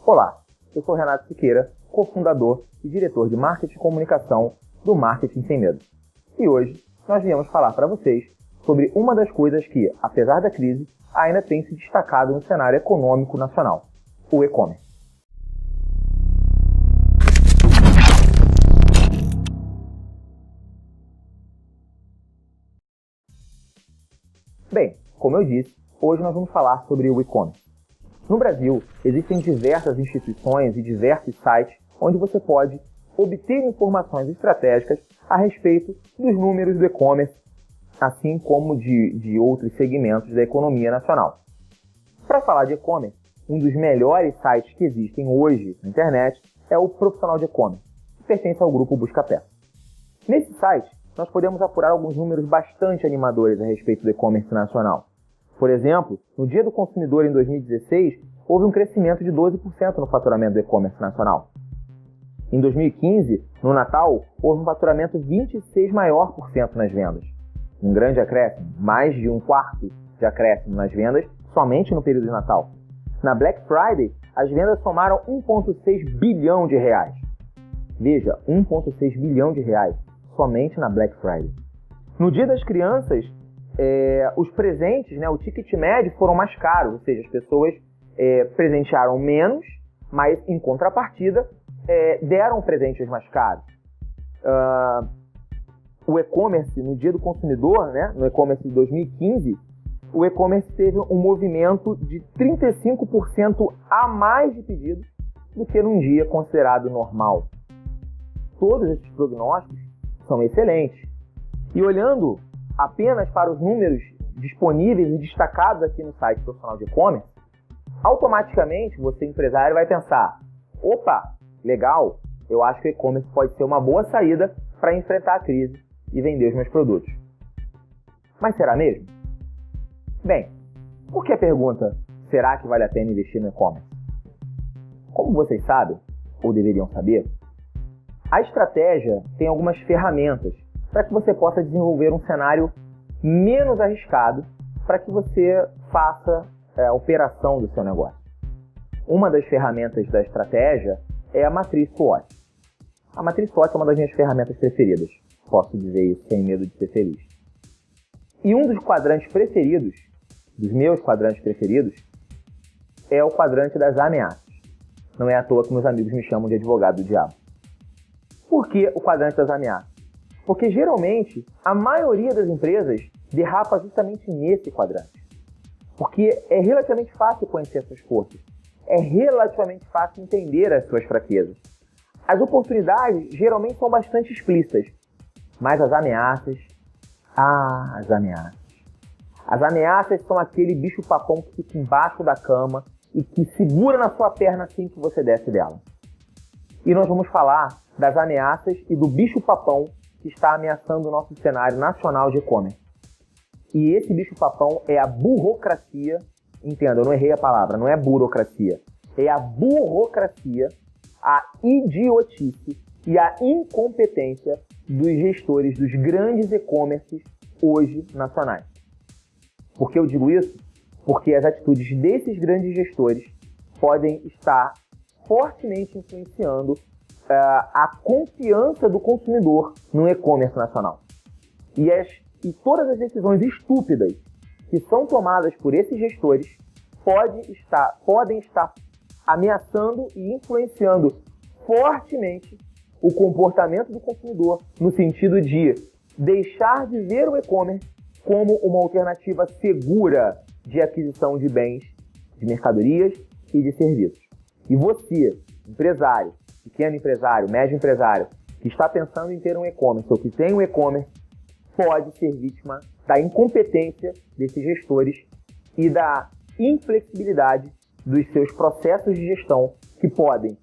Olá, eu sou Renato Siqueira, cofundador e diretor de Marketing e Comunicação do Marketing Sem Medo. E hoje nós viemos falar para vocês sobre uma das coisas que, apesar da crise, ainda tem se destacado no cenário econômico nacional, o e-commerce. Bem, como eu disse, hoje nós vamos falar sobre o e-commerce. No Brasil, existem diversas instituições e diversos sites onde você pode obter informações estratégicas a respeito dos números do e-commerce, assim como de outros segmentos da economia nacional. Para falar de e-commerce, um dos melhores sites que existem hoje na internet é o Profissional de E-commerce, que pertence ao grupo Buscapé. Nesse site, nós podemos apurar alguns números bastante animadores a respeito do e-commerce nacional. Por exemplo, no Dia do Consumidor em 2016, houve um crescimento de 12% no faturamento do e-commerce nacional. Em 2015, no Natal, houve um faturamento 26% maior nas vendas. Um grande acréscimo, mais de um quarto de acréscimo nas vendas somente no período de Natal. Na Black Friday, as vendas somaram 1,6 bilhão de reais. Veja, 1,6 bilhão de reais somente na Black Friday. No Dia das Crianças, os presentes, o ticket médio foram mais caros, ou seja, as pessoas presentearam menos, mas em contrapartida deram presentes mais caros. O e-commerce, no Dia do Consumidor, no e-commerce de 2015, o e-commerce teve um movimento de 35% a mais de pedidos do que num dia considerado normal. Todos esses prognósticos são excelentes. E olhando apenas para os números disponíveis e destacados aqui no site Profissional de E-commerce, automaticamente você, empresário, vai pensar: opa, legal, eu acho que o e-commerce pode ser uma boa saída para enfrentar a crise e vender os meus produtos. Mas será mesmo? Bem, por que a pergunta, será que vale a pena investir no e-commerce? Como vocês sabem, ou deveriam saber, a estratégia tem algumas ferramentas para que você possa desenvolver um cenário menos arriscado para que você faça a operação do seu negócio. Uma das ferramentas da estratégia é a matriz SWOT. A matriz SWOT é uma das minhas ferramentas preferidas. Posso dizer isso sem medo de ser feliz. E um dos quadrantes preferidos, dos meus quadrantes preferidos, é o quadrante das ameaças. Não é à toa que meus amigos me chamam de advogado do diabo. Por que o quadrante das ameaças? Porque geralmente a maioria das empresas derrapa justamente nesse quadrante. Porque é relativamente fácil conhecer as suas forças. É relativamente fácil entender as suas fraquezas. As oportunidades geralmente são bastante explícitas. Mas as ameaças... as ameaças. As ameaças são aquele bicho-papão que fica embaixo da cama e que segura na sua perna assim que você desce dela. E nós vamos falar das ameaças e do bicho-papão que está ameaçando o nosso cenário nacional de e-commerce. E esse bicho-papão é a burocracia. Entenda, eu não errei a palavra, não é burocracia. É a burocracia, a idiotice e a incompetência dos gestores dos grandes e-commerces hoje nacionais. Por que eu digo isso? Porque as atitudes desses grandes gestores podem estar fortemente influenciando a confiança do consumidor no e-commerce nacional. E todas as decisões estúpidas que são tomadas por esses gestores podem estar ameaçando e influenciando fortemente o comportamento do consumidor no sentido de deixar de ver o e-commerce como uma alternativa segura de aquisição de bens, de mercadorias e de serviços. E você, empresário, pequeno empresário, médio empresário, que está pensando em ter um e-commerce ou que tem um e-commerce, pode ser vítima da incompetência desses gestores e da inflexibilidade dos seus processos de gestão que podem,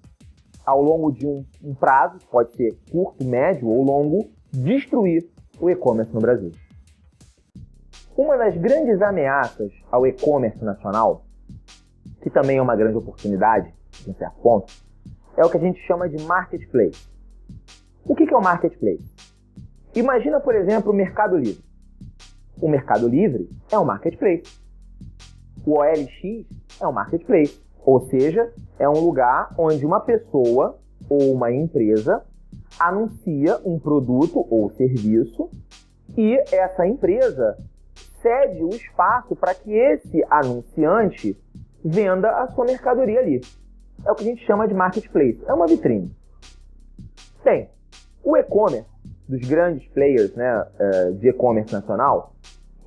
ao longo de um prazo, pode ser curto, médio ou longo, destruir o e-commerce no Brasil. Uma das grandes ameaças ao e-commerce nacional, que também é uma grande oportunidade, de um certo ponto, é o que a gente chama de marketplace. O que é o marketplace? Imagina, por exemplo, o Mercado Livre. O Mercado Livre é um marketplace. O OLX é um marketplace, ou seja, é um lugar onde uma pessoa ou uma empresa anuncia um produto ou serviço e essa empresa cede o espaço para que esse anunciante venda a sua mercadoria ali. É o que a gente chama de marketplace. É uma vitrine. Bem, o e-commerce dos grandes players, né, de e-commerce nacional,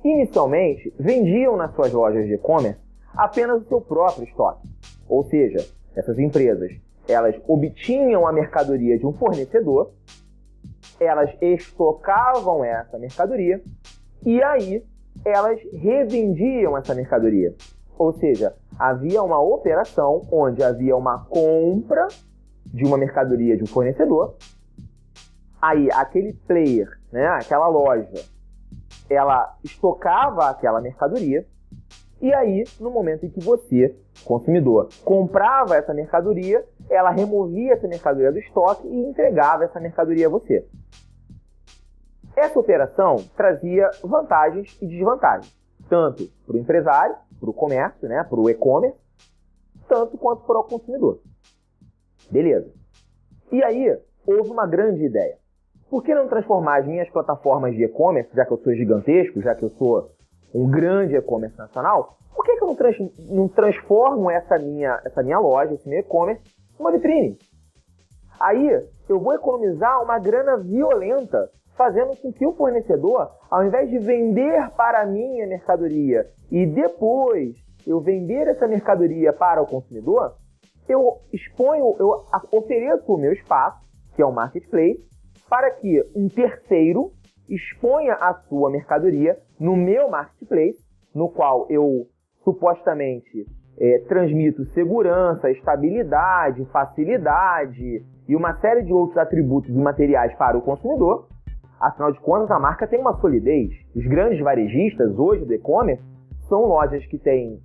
inicialmente vendiam nas suas lojas de e-commerce apenas o seu próprio estoque. Ou seja, essas empresas, elas obtinham a mercadoria de um fornecedor, elas estocavam essa mercadoria e aí elas revendiam essa mercadoria. Ou seja, havia uma operação onde havia uma compra de uma mercadoria de um fornecedor, aí aquele player, né, aquela loja, ela estocava aquela mercadoria e aí, no momento em que você, consumidor, comprava essa mercadoria, ela removia essa mercadoria do estoque e entregava essa mercadoria a você. Essa operação trazia vantagens e desvantagens, tanto para o empresário, para o comércio, né, para o e-commerce, tanto quanto para o consumidor. Beleza. E aí, houve uma grande ideia. Por que não transformar as minhas plataformas de e-commerce, já que eu sou gigantesco, já que eu sou um grande e-commerce nacional, por que eu não transformo essa minha loja, esse meu e-commerce, numa vitrine? Aí eu vou economizar uma grana violenta, fazendo com que o fornecedor, ao invés de vender para mim a mercadoria e depois eu vender essa mercadoria para o consumidor, eu ofereço o meu espaço, que é o marketplace, para que um terceiro exponha a sua mercadoria no meu marketplace, no qual eu supostamente transmito segurança, estabilidade, facilidade e uma série de outros atributos e materiais para o consumidor. Afinal de contas, a marca tem uma solidez. Os grandes varejistas hoje do e-commerce são lojas que têm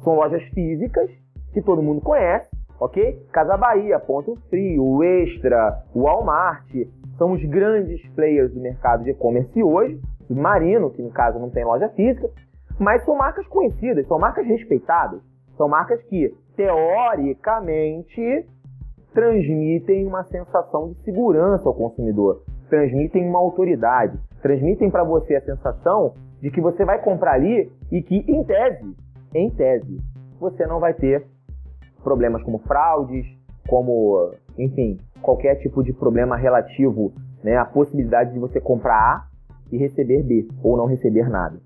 são lojas físicas que todo mundo conhece, ok? Casa Bahia, Ponto Frio, o Extra, o Walmart, são os grandes players do mercado de e-commerce hoje. O Marino, que no caso não tem loja física, mas são marcas conhecidas, são marcas respeitadas, são marcas que, teoricamente, transmitem uma sensação de segurança ao consumidor, transmitem uma autoridade, transmitem para você a sensação de que você vai comprar ali e que, em tese, você não vai ter problemas como fraudes, como, enfim, qualquer tipo de problema relativo, né, à possibilidade de você comprar A e receber B, ou não receber nada.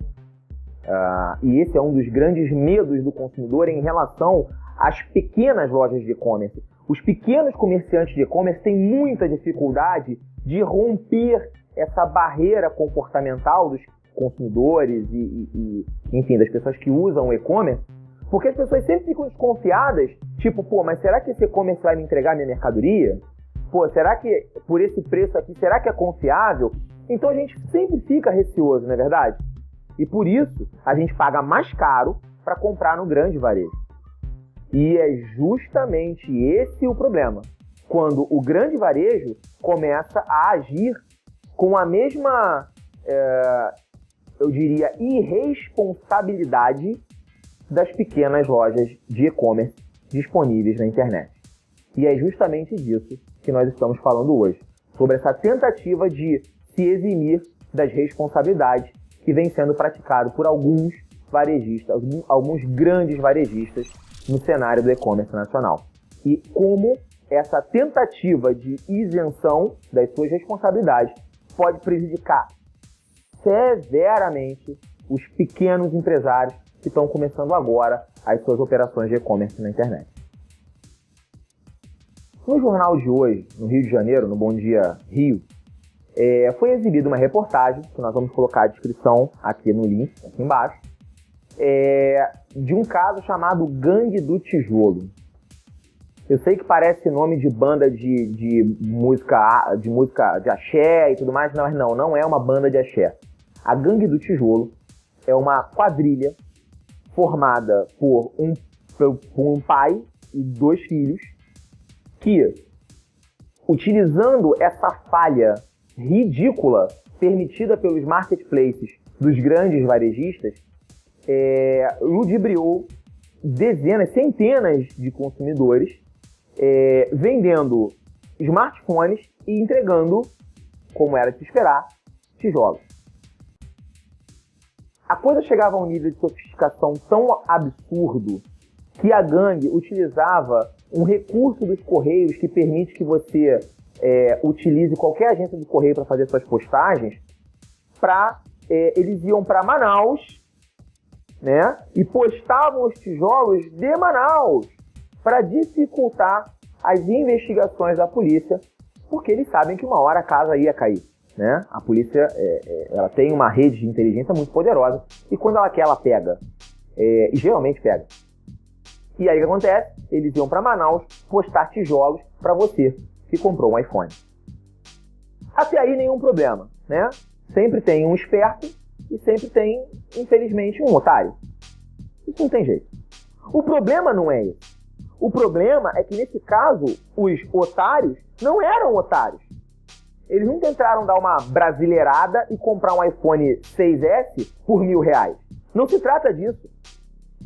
E esse é um dos grandes medos do consumidor em relação às pequenas lojas de e-commerce. Os pequenos comerciantes de e-commerce têm muita dificuldade de romper essa barreira comportamental dos consumidores e enfim, das pessoas que usam o e-commerce, porque as pessoas sempre ficam desconfiadas, tipo, mas será que esse e-commerce vai me entregar minha mercadoria? Será que por esse preço aqui, será que é confiável? Então a gente sempre fica receoso, não é verdade? E por isso a gente paga mais caro para comprar no grande varejo. E é justamente esse o problema. Quando o grande varejo começa a agir com a mesma, eu diria, irresponsabilidade das pequenas lojas de e-commerce disponíveis na internet. E é justamente disso que nós estamos falando hoje, sobre essa tentativa de se eximir das responsabilidades que vem sendo praticado por alguns varejistas, alguns grandes varejistas no cenário do e-commerce nacional. E como essa tentativa de isenção das suas responsabilidades pode prejudicar severamente os pequenos empresários que estão começando agora as suas operações de e-commerce na internet. No jornal de hoje, no Rio de Janeiro, no Bom Dia Rio, foi exibida uma reportagem, que nós vamos colocar a descrição aqui no link, aqui embaixo, de um caso chamado Gangue do Tijolo. Eu sei que parece nome de banda de música de axé e tudo mais, mas não é uma banda de axé. A Gangue do Tijolo é uma quadrilha formada por um pai e 2 filhos que, utilizando essa falha ridícula permitida pelos marketplaces dos grandes varejistas, ludibriou dezenas, centenas de consumidores vendendo smartphones e entregando, como era de se esperar, tijolos. A coisa chegava a um nível de sofisticação tão absurdo que a gangue utilizava um recurso dos Correios que permite que você utilize qualquer agência do Correio para fazer suas postagens. Eles iam para Manaus, né, e postavam os tijolos de Manaus para dificultar as investigações da polícia, porque eles sabem que uma hora a casa ia cair. Né? A polícia ela tem uma rede de inteligência muito poderosa e quando ela quer, ela pega. E geralmente pega. E aí o que acontece? Eles iam para Manaus postar tijolos para você que comprou um iPhone. Até aí nenhum problema, né? Sempre tem um esperto e sempre tem, infelizmente, um otário. Isso não tem jeito. O problema não é esse. O problema é que, nesse caso, os otários não eram otários. Eles não tentaram dar uma brasileirada e comprar um iPhone 6S por R$1.000. Não se trata disso.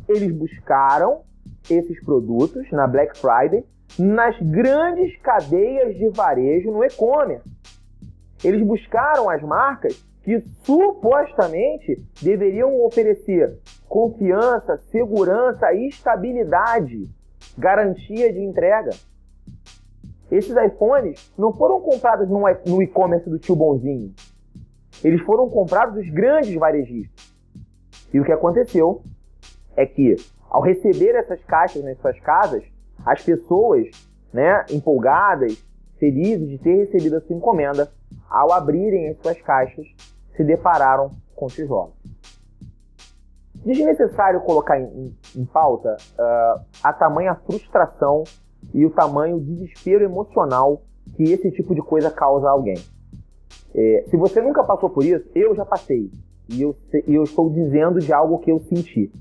Eles buscaram esses produtos na Black Friday nas grandes cadeias de varejo no e-commerce. Eles buscaram as marcas que supostamente deveriam oferecer confiança, segurança e estabilidade, garantia de entrega. Esses iPhones não foram comprados no e-commerce do tio bonzinho. Eles foram comprados dos grandes varejistas. E o que aconteceu é que, ao receber essas caixas nas suas casas, as pessoas, né, empolgadas, felizes de ter recebido a sua encomenda, ao abrirem as suas caixas, se depararam com tijolos. Desnecessário colocar em pauta a tamanha frustração e o tamanho desespero emocional que esse tipo de coisa causa a alguém. Se você nunca passou por isso, eu já passei. E eu estou dizendo de algo que eu senti.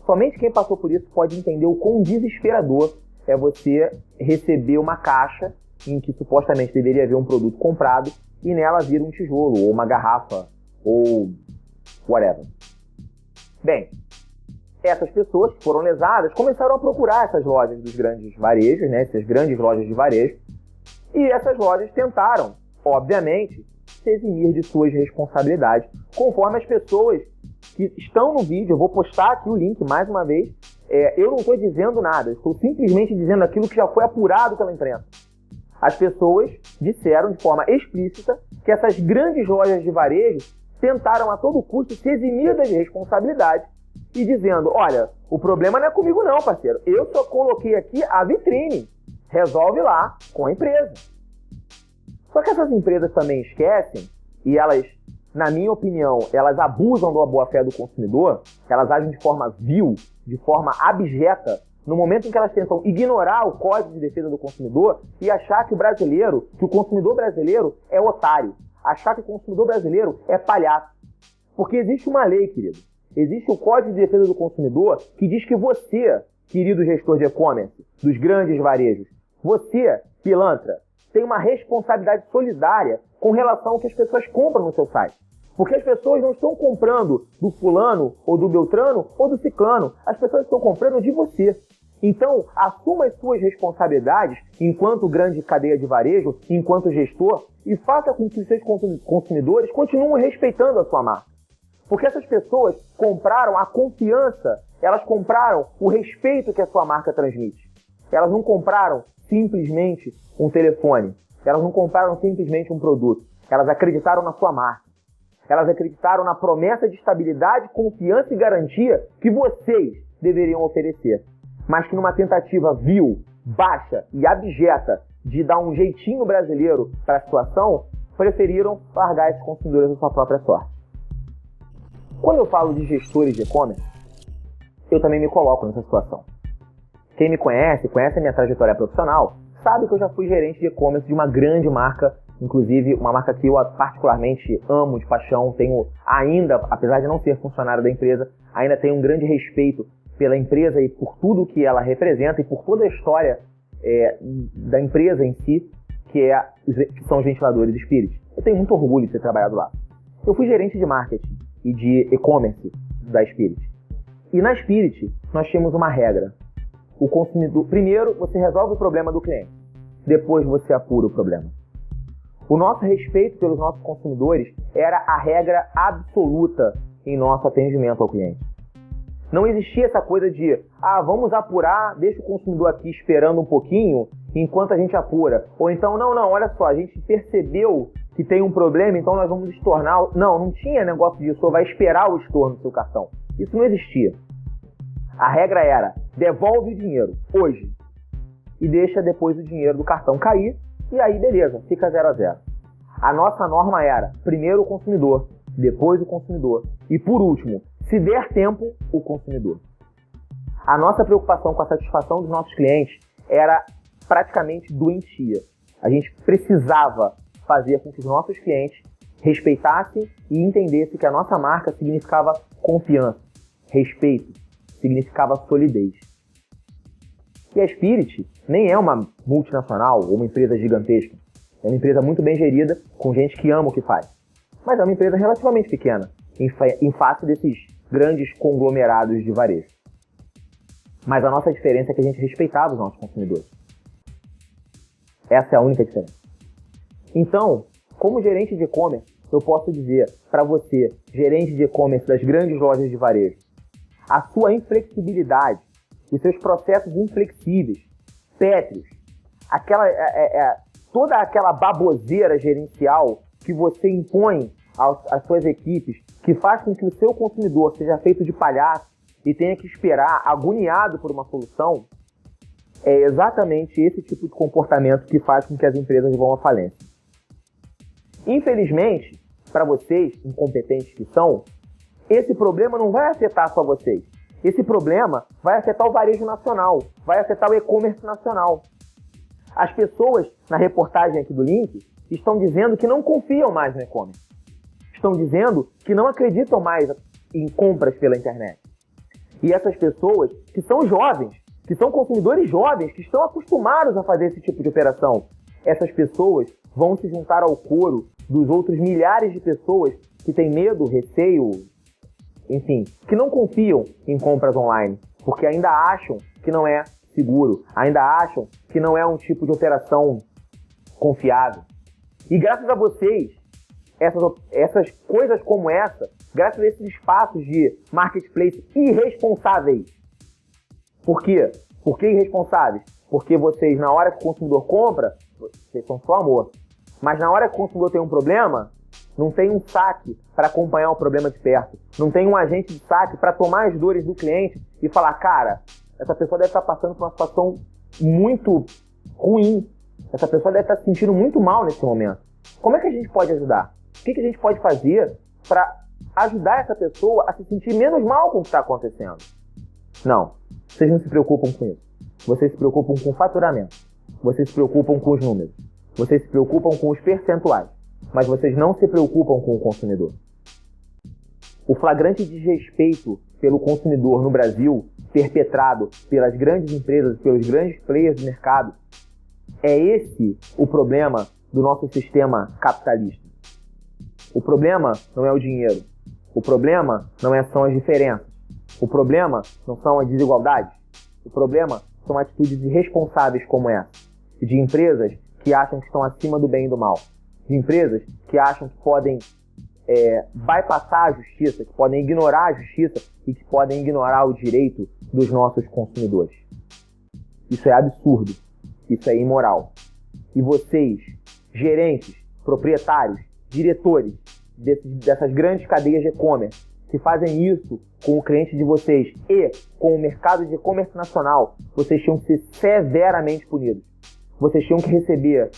Somente quem passou por isso pode entender o quão desesperador é você receber uma caixa em que supostamente deveria haver um produto comprado e nela vir um tijolo, ou uma garrafa, ou whatever. Bem, essas pessoas que foram lesadas começaram a procurar essas lojas dos grandes varejos, né, essas grandes lojas de varejo, e essas lojas tentaram, obviamente, se eximir de suas responsabilidades, conforme as pessoas que estão no vídeo. Eu vou postar aqui o link mais uma vez. Eu não estou dizendo nada, estou simplesmente dizendo aquilo que já foi apurado pela imprensa. As pessoas disseram de forma explícita que essas grandes lojas de varejo tentaram a todo custo se eximir das responsabilidades e dizendo, olha, o problema não é comigo não, parceiro. Eu só coloquei aqui a vitrine. Resolve lá com a empresa. Só que essas empresas também esquecem, e elas, na minha opinião, elas abusam da boa-fé do consumidor, elas agem de forma vil, de forma abjeta, no momento em que elas tentam ignorar o Código de Defesa do Consumidor e achar que o consumidor brasileiro é otário, achar que o consumidor brasileiro é palhaço. Porque existe uma lei, querido. Existe o Código de Defesa do Consumidor que diz que você, querido gestor de e-commerce, dos grandes varejos, você, pilantra, tem uma responsabilidade solidária com relação ao que as pessoas compram no seu site. Porque as pessoas não estão comprando do fulano, ou do beltrano, ou do ciclano. As pessoas estão comprando de você. Então, assuma as suas responsabilidades enquanto grande cadeia de varejo, enquanto gestor, e faça com que os seus consumidores continuem respeitando a sua marca. Porque essas pessoas compraram a confiança, elas compraram o respeito que a sua marca transmite. Elas não compraram simplesmente um telefone. Elas não compraram simplesmente um produto. Elas acreditaram na sua marca. Elas acreditaram na promessa de estabilidade, confiança e garantia que vocês deveriam oferecer. Mas que numa tentativa vil, baixa e abjeta de dar um jeitinho brasileiro para a situação, preferiram largar esses consumidores à sua própria sorte. Quando eu falo de gestores de e-commerce, eu também me coloco nessa situação. Quem me conhece a minha trajetória profissional, sabe que eu já fui gerente de e-commerce de uma grande marca, inclusive uma marca que eu particularmente amo de paixão, tenho ainda, apesar de não ser funcionário da empresa, ainda tenho um grande respeito pela empresa e por tudo que ela representa e por toda a história da empresa em si, que são os ventiladores Spirit. Eu tenho muito orgulho de ter trabalhado lá. Eu fui gerente de marketing e de e-commerce da Spirit. E na Spirit, nós tínhamos uma regra. O consumidor, primeiro, você resolve o problema do cliente. Depois você apura o problema. O nosso respeito pelos nossos consumidores era a regra absoluta em nosso atendimento ao cliente. Não existia essa coisa de, vamos apurar, deixa o consumidor aqui esperando um pouquinho enquanto a gente apura. Ou então, não, olha só, a gente percebeu que tem um problema, então nós vamos estornar. Não tinha negócio disso, vai esperar o estorno do seu cartão. Isso não existia. A regra era, devolve o dinheiro hoje e deixa depois o dinheiro do cartão cair e aí beleza, fica 0 a 0. A nossa norma era, primeiro o consumidor, depois o consumidor e por último, se der tempo, o consumidor. A nossa preocupação com a satisfação dos nossos clientes era praticamente doentia. A gente precisava fazer com que os nossos clientes respeitassem e entendessem que a nossa marca significava confiança, respeito, significava solidez. E a Spirit nem é uma multinacional ou uma empresa gigantesca. É uma empresa muito bem gerida, com gente que ama o que faz. Mas é uma empresa relativamente pequena, em face desses grandes conglomerados de varejo. Mas a nossa diferença é que a gente respeitava os nossos consumidores. Essa é a única diferença. Então, como gerente de e-commerce, eu posso dizer para você, gerente de e-commerce das grandes lojas de varejo, a sua inflexibilidade, os seus processos inflexíveis, pétreos, toda aquela baboseira gerencial que você impõe às suas equipes, que faz com que o seu consumidor seja feito de palhaço e tenha que esperar agoniado por uma solução, é exatamente esse tipo de comportamento que faz com que as empresas vão à falência. Infelizmente, para vocês, incompetentes que são, esse problema não vai afetar só vocês. Esse problema vai afetar o varejo nacional, vai afetar o e-commerce nacional. As pessoas, na reportagem aqui do link, estão dizendo que não confiam mais no e-commerce. Estão dizendo que não acreditam mais em compras pela internet. E essas pessoas, que são jovens, que são consumidores jovens, que estão acostumados a fazer esse tipo de operação, essas pessoas vão se juntar ao coro dos outros milhares de pessoas que têm medo, receio, enfim, que não confiam em compras online, porque ainda acham que não é seguro, ainda acham que não é um tipo de operação confiável. E graças a vocês, essas coisas como essa, graças a esses espaços de marketplace irresponsáveis. Por quê? Por que irresponsáveis? Porque vocês, na hora que o consumidor compra, vocês são só amor. Mas na hora que o consumidor tem um problema, não tem um saque para acompanhar o problema de perto. Não tem um agente de saque para tomar as dores do cliente e falar, cara, essa pessoa deve estar passando por uma situação muito ruim. Essa pessoa deve estar se sentindo muito mal nesse momento. Como é que a gente pode ajudar? O que a gente pode fazer para ajudar essa pessoa a se sentir menos mal com o que está acontecendo? Não, vocês não se preocupam com isso. Vocês se preocupam com o faturamento. Vocês se preocupam com os números. Vocês se preocupam com os percentuais. Mas vocês não se preocupam com o consumidor. O flagrante desrespeito pelo consumidor no Brasil, perpetrado pelas grandes empresas, pelos grandes players do mercado, é esse o problema do nosso sistema capitalista. O problema não é o dinheiro. O problema são as diferenças. O problema não são as desigualdades. O problema são atitudes irresponsáveis como essa, de empresas que acham que estão acima do bem e do mal, de empresas que acham que podem bypassar a justiça, que podem ignorar a justiça e que podem ignorar o direito dos nossos consumidores. Isso é absurdo, isso é imoral. E vocês, gerentes, proprietários, diretores dessas grandes cadeias de e-commerce, que fazem isso com o cliente de vocês e com o mercado de e-commerce nacional, vocês tinham que ser severamente punidos. Vocês tinham que receber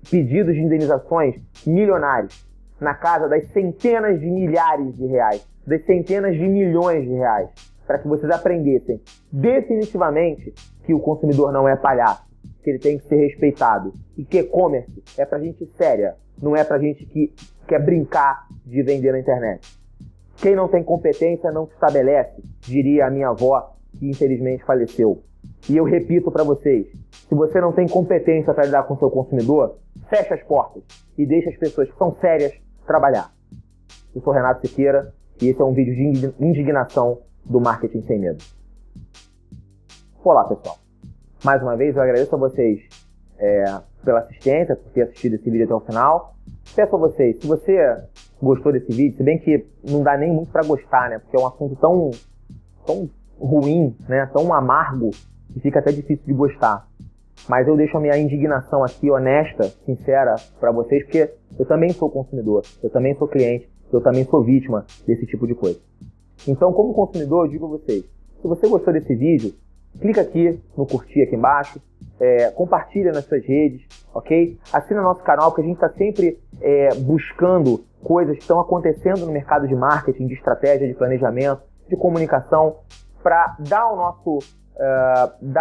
pedidos de indenizações milionários, na casa das centenas de milhares de reais, das centenas de milhões de reais, para que vocês aprendessem definitivamente que o consumidor não é palhaço, que ele tem que ser respeitado e que e-commerce é pra gente séria, não é pra gente que quer brincar de vender na internet. Quem não tem competência não se estabelece, diria a minha avó, que infelizmente faleceu. E eu repito para vocês, se você não tem competência para lidar com o seu consumidor, feche as portas e deixe as pessoas que são sérias trabalhar. Eu sou Renato Siqueira e esse é um vídeo de indignação do Marketing Sem Medo. Olá, pessoal. Mais uma vez, eu agradeço a vocês pela assistência, por ter assistido esse vídeo até o final. Peço a vocês, se você gostou desse vídeo, se bem que não dá nem muito para gostar, né? Porque é um assunto tão ruim, né? Tão amargo, que fica até difícil de gostar. Mas eu deixo a minha indignação aqui, honesta, sincera, para vocês, porque eu também sou consumidor, eu também sou cliente, eu também sou vítima desse tipo de coisa. Então, como consumidor, eu digo a vocês, se você gostou desse vídeo, clica aqui no curtir aqui embaixo, compartilha nas suas redes, ok? Assina nosso canal, que a gente está sempre buscando coisas que estão acontecendo no mercado de marketing, de estratégia, de planejamento, de comunicação, para dar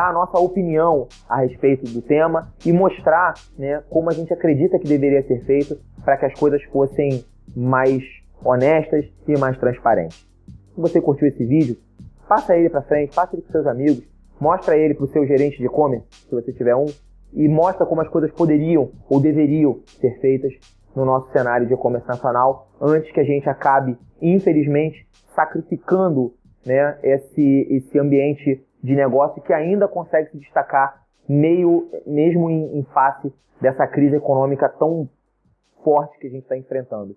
a nossa opinião a respeito do tema e mostrar, né, como a gente acredita que deveria ser feito para que as coisas fossem mais honestas e mais transparentes. Se você curtiu esse vídeo, passa ele para frente, passa ele para seus amigos, mostra ele para o seu gerente de e-commerce, se você tiver um, e mostra como as coisas poderiam ou deveriam ser feitas no nosso cenário de e-commerce nacional, antes que a gente acabe, infelizmente, sacrificando, né, esse ambiente de negócio que ainda consegue se destacar mesmo em face dessa crise econômica tão forte que a gente está enfrentando.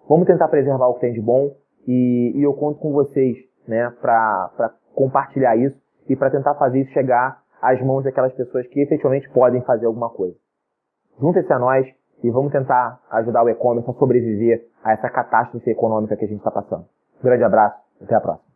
Vamos tentar preservar o que tem de bom e eu conto com vocês, né, para compartilhar isso e para tentar fazer isso chegar às mãos daquelas pessoas que efetivamente podem fazer alguma coisa. Junte-se a nós e vamos tentar ajudar o e-commerce a sobreviver a essa catástrofe econômica que a gente está passando. Um grande abraço, até a próxima.